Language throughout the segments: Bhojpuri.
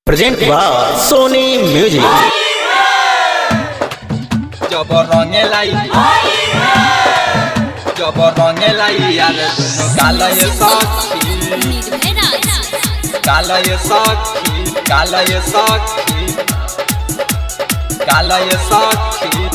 Present by Sony music. जब रंगे लाई यार दुनु काला ये साखी काला ये साखी काला ये साखी काला ये साखी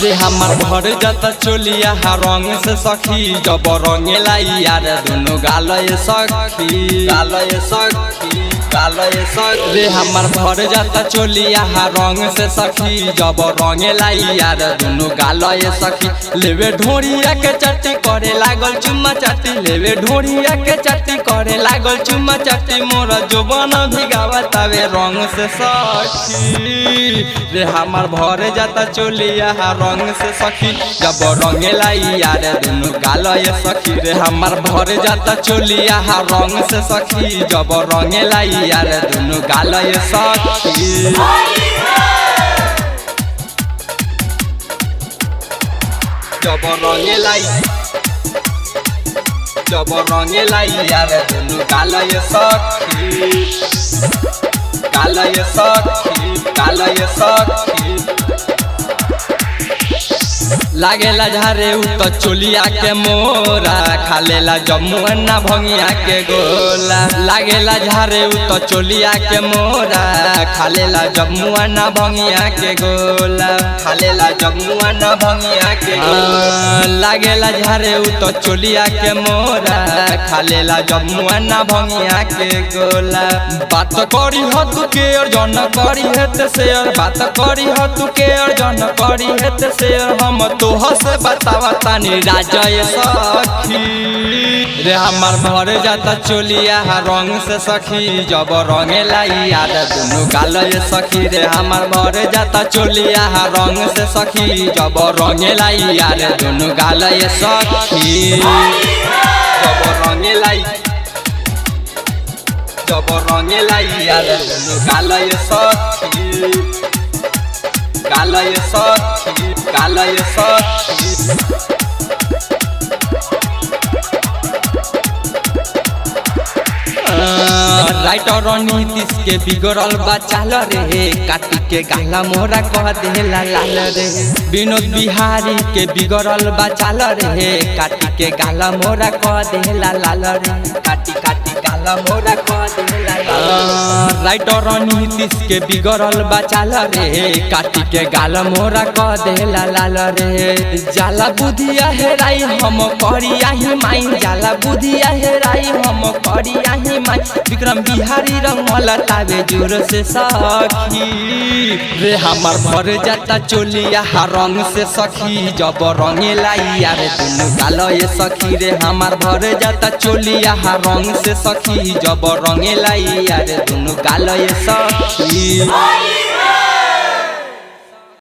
जे हमार भर जाता चोलिया रंग से सखी जब रंगे लाई यार दुनु गाला ये सखी काला ये सखी काला ये सखी रे हमार भर जाता चोलिया रंग से सखी जब रंगे लाई यार दुनु गाला ये सखी लेवे ढोरिया के चट्टी करे लागल चुम्मा चाटी लेवे ढोरिया के चट्टी करे लागल चुम्मा चाटी मोर जोबन भिगावतावे रंग से सखी रे हमार भर जाता चोलिया रंग से सखी जब रंगे लाई यार दुनु गाला ये सखी रे हमार भर जाता चोलिया रंग से सखी जब रंगे लाई यार दुनु गाला ये सखी जब रंगे लाई यार दुनु गाला ये सखी काला ये सखी काला ये सखी लागेला झारे उत चोलिया के मोरा खालेला जमुना भंगिया के गोला लागेला झारे उत चोलिया के मोरा खालेला जमुना भंगिया के गोला खालेला जमुना भंगिया के लागेला झारे उत चोलिया के मोरा खालेला जमुना भंगिया के गोला बात करी हतु के और जन करी हेत शेयर बात करी हतु के और जन करी हेत शेयर हम तो हसे बतावा तानी राजा ये सखी रे हमार भर जाता चोलिया रंग से सखी जब रंगे लाई यार दुनु गाला ये सखी रे हमार भर जाता चोलिया रंग से सखी जब रंगे लाई यार दुनु गाला ये सखी जब रंगे लाई यार दुनु गाला ये सखी काला ये सखी काला ये सखी राइटर नीतीश के बिगड़ल बा चाल रे काटी के गाला मोरा कह देला लाल रे विनोद बिहारी के बिगड़ल बा चाल रे काटी के गाला मोरा कह देला लाल रे काटी काटी गाला मोरा कह देला राइटर नीतीश के बिगड़ल बा चाल रे काटी के गाला मोरा कह देला लाल रे जाला बुधिया हेराई हम करिया ही माई जाला बुधिया हेराई हम करिया ही माई विक्रम बिहारी रंगल तावे जोर से सखी रे हमार भर जाता चोलिया रंग से सखी जब रंगे लाई यार दुनु गाला ये सखी रे हमार भर जाता चोलिया रंग से सखी जब रंगे लाई यार दुनु गाला ये सखी।